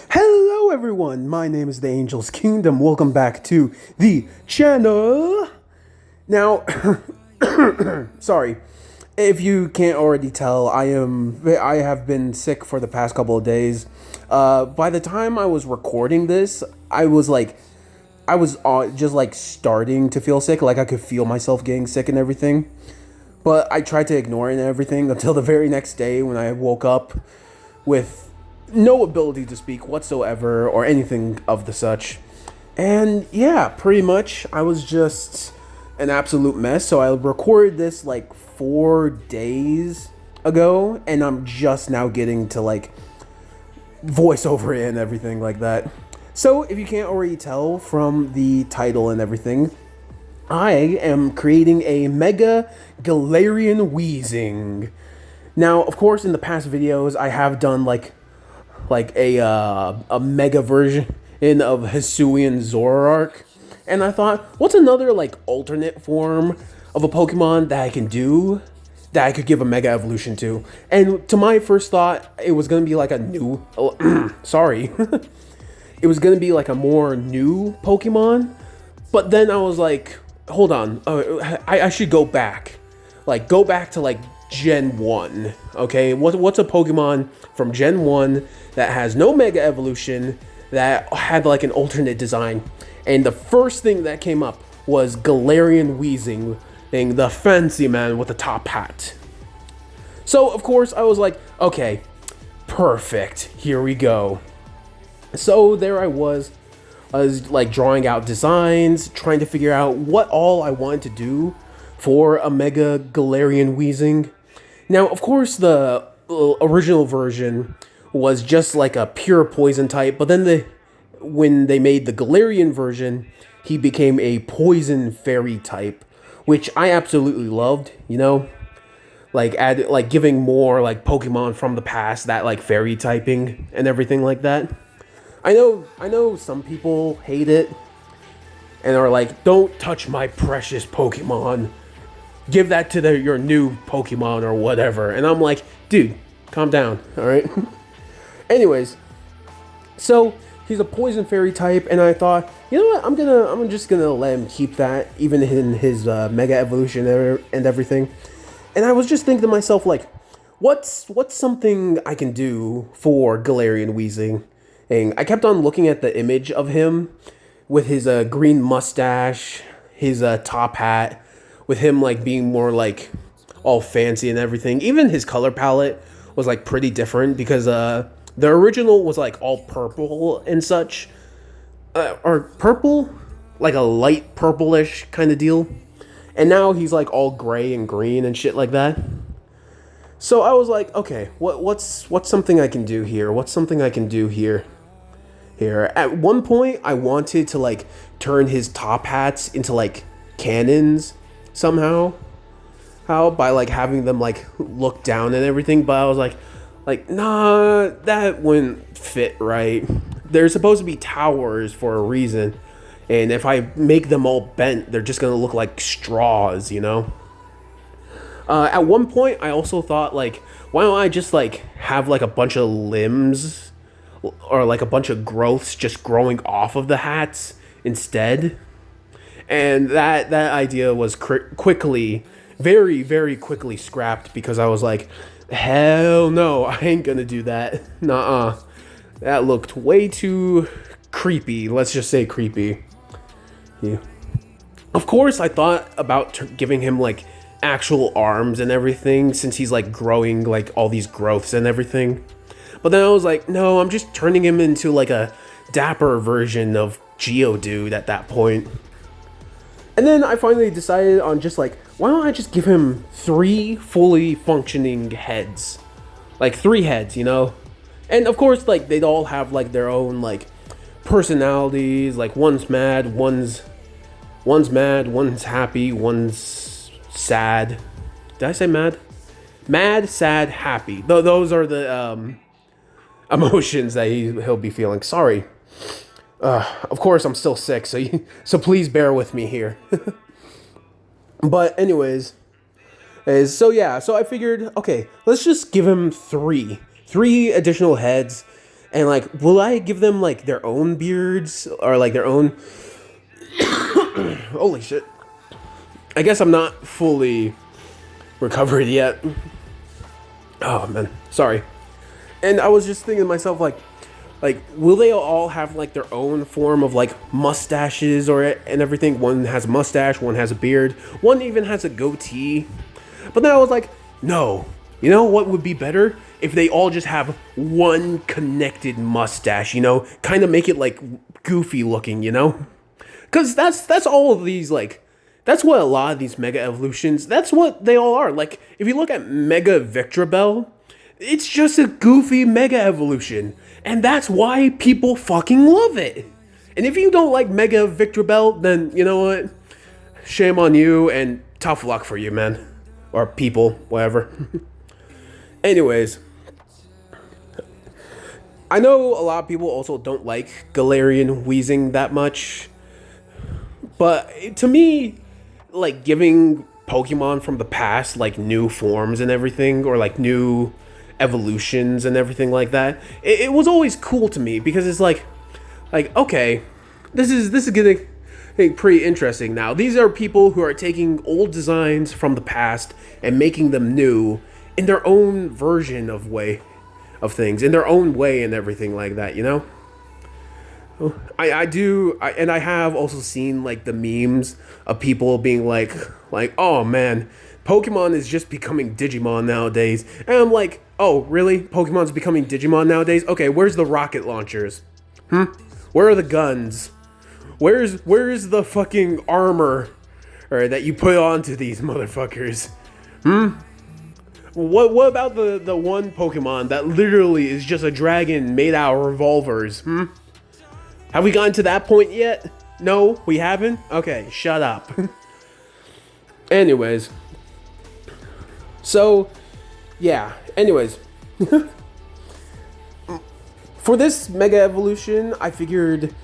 Hello everyone, my name is the Angel's Kingdom. Welcome back to the channel. Now, sorry, if you can't already tell, I have been sick for the past couple of days. By the time I was recording this, I was just like starting to feel sick, like I could feel myself getting sick and everything. But I tried to ignore it and everything until the very next day when I woke up with no ability to speak whatsoever or anything of the such. And yeah, pretty much I was just an absolute mess. So I recorded this like 4 days ago and I'm just now getting to like voice over it and everything like that. So if you can't already tell from the title and everything, I am creating a Mega Galarian Weezing. Now, of course, in the past videos, I have done like a mega version of Hisuian Zoroark, and I thought, what's another like alternate form of a Pokemon that I can do that I could give a mega evolution to? And to my first thought, it was gonna be like a new sorry it was gonna be like a more new Pokemon, but then I was like, hold on, I should go back to like Gen 1, okay? What's a Pokemon from Gen 1 that has no Mega Evolution, that had like an alternate design? And the first thing that came up was Galarian Weezing, being the fancy man with the top hat. So, of course, I was like, okay, perfect, here we go. So there I was like drawing out designs, trying to figure out what all I wanted to do for a Mega Galarian Weezing. Now, of course, the original version was just like a pure poison type, but then when they made the Galarian version, he became a poison fairy type, which I absolutely loved, you know? Like giving more like Pokemon from the past that like fairy typing and everything like that. I know some people hate it and are like, don't touch my precious Pokemon. Give that to your new Pokemon or whatever. And I'm like, dude, calm down, all right? Anyways, so he's a poison fairy type, and I thought, you know what? I'm just gonna let him keep that, even in his mega evolution and everything. And I was just thinking to myself, like, what's something I can do for Galarian Weezing? And I kept on looking at the image of him with his green mustache, his top hat, with him like being more like all fancy and everything. Even his color palette was like pretty different because the original was like all purple and such, or purple, like a light purplish kind of deal, and now he's like all gray and green and shit like that. So I was like, okay, what's something I can do here? What's something I can do here? At one point, I wanted to like turn his top hats into like cannons somehow, by like having them like look down and everything, but I was like nah, that wouldn't fit right. They're supposed to be towers for a reason, and if I make them all bent, they're just gonna look like straws, you know? At one point, I also thought, like, why don't I just like have like a bunch of limbs or like a bunch of growths just growing off of the hats instead? And that idea was quickly, very, very quickly scrapped because I was like, hell no, I ain't gonna do that. Nuh-uh. That looked way too creepy. Let's just say creepy. Yeah. Of course, I thought about giving him like actual arms and everything, since he's like growing like all these growths and everything. But then I was like, no, I'm just turning him into like a dapper version of Geodude at that point. And then I finally decided on just like, why don't I just give him 3 fully functioning heads? Like 3 heads, you know? And of course, like, they'd all have like their own like personalities. Like one's mad, one's happy, one's sad. Did I say mad? Mad, sad, happy. Those are the emotions that he'll be feeling. Sorry. Of course, I'm still sick, so please bear with me here. But anyways, So yeah, so I figured, okay, let's just give him three additional heads, and like, will I give them like their own beards or like their own? Holy shit! I guess I'm not fully recovered yet. Oh man, sorry. And I was just thinking to myself, like, will they all have like their own form of like mustaches or and everything? One has a mustache, one has a beard, one even has a goatee. But then I was like, no. You know what would be better? If they all just have one connected mustache, you know? Kind of make it like goofy looking, you know? Because that's all of these, like, that's what a lot of these Mega Evolutions, that's what they all are. Like, if you look at Mega Victreebel, it's just a goofy Mega Evolution. And that's why people fucking love it. And if you don't like Mega Victreebel, then, you know what? Shame on you and tough luck for you, man. Or people, whatever. Anyways. I know a lot of people also don't like Galarian Weezing that much. But to me, like, giving Pokemon from the past, like, new forms and everything, or, like, new evolutions and everything like that, it was always cool to me, because it's like, okay, this is getting pretty interesting now. These are people who are taking old designs from the past and making them new in their own version of things, in their own way and everything like that, you know? And I have also seen like the memes of people being like, oh man, Pokemon is just becoming Digimon nowadays. And I'm like, oh really? Pokemon's becoming Digimon nowadays? Okay, where's the rocket launchers? Where are the guns? Where's the fucking armor that you put onto these motherfuckers? What about the one Pokemon that literally is just a dragon made out of revolvers? Have we gotten to that point yet? No, we haven't? Okay, shut up. Anyways. So, yeah. Anyways. For this Mega Evolution, I figured...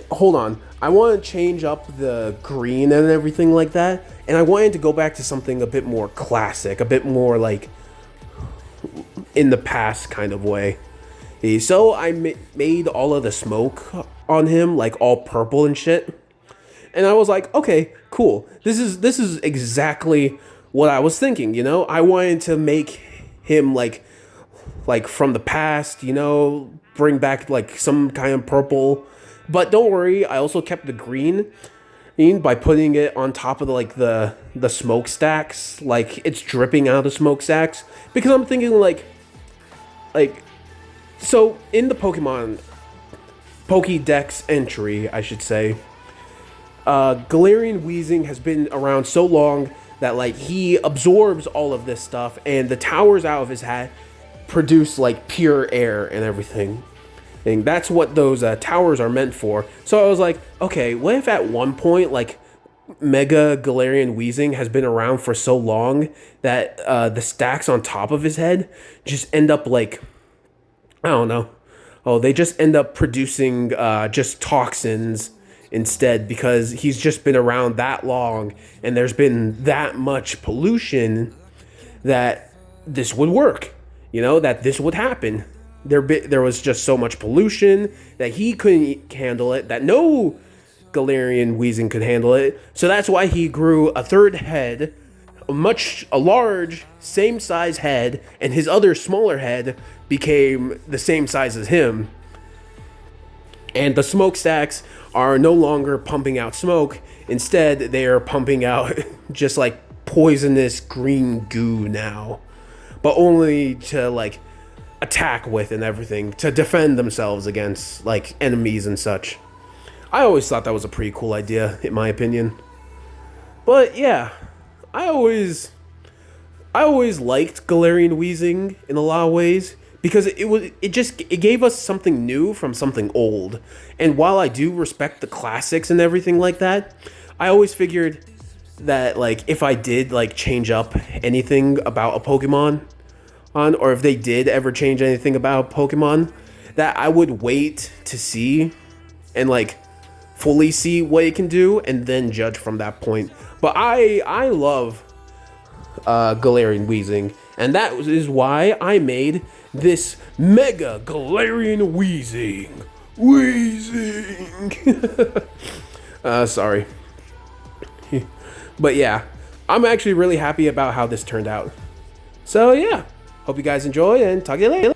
Hold on. I want to change up the green and everything like that. And I wanted to go back to something a bit more classic. A bit more, like, in the past kind of way. So I made all of the smoke on him like all purple and shit, and I was like, okay, cool. This is exactly what I was thinking. You know, I wanted to make him like from the past. You know, bring back like some kind of purple. But don't worry, I also kept the green by putting it on top of the smokestacks, like it's dripping out of the smokestacks, because I'm thinking like. So, in the Pokemon Pokédex entry, I should say, Galarian Weezing has been around so long that, like, he absorbs all of this stuff, and the towers out of his hat produce, like, pure air and everything. And that's what those towers are meant for. So I was like, okay, what if at one point, like, Mega Galarian Weezing has been around for so long that the stacks on top of his head just end up, like... I don't know. Oh, they just end up producing just toxins instead, because he's just been around that long and there's been that much pollution that this would work. You know, that this would happen. There was just so much pollution that he couldn't handle it, that no Galarian Weezing could handle it. So that's why he grew a third head, a large, same size head, and his other smaller head became the same size as him. And the smokestacks are no longer pumping out smoke. Instead, they are pumping out just like poisonous green goo now. But only to like attack with and everything, to defend themselves against like enemies and such. I always thought that was a pretty cool idea, in my opinion. But yeah, I always liked Galarian Weezing in a lot of ways, because it gave us something new from something old. And while I do respect the classics and everything like that, I always figured that like if I did like change up anything about a Pokemon or if they did ever change anything about a Pokemon, that I would wait to see and like fully see what it can do and then judge from that point. But I love Galarian Weezing. And that is why I made this Mega Galarian Weezing. Sorry. But yeah, I'm actually really happy about how this turned out. So yeah, hope you guys enjoy and talk to you later.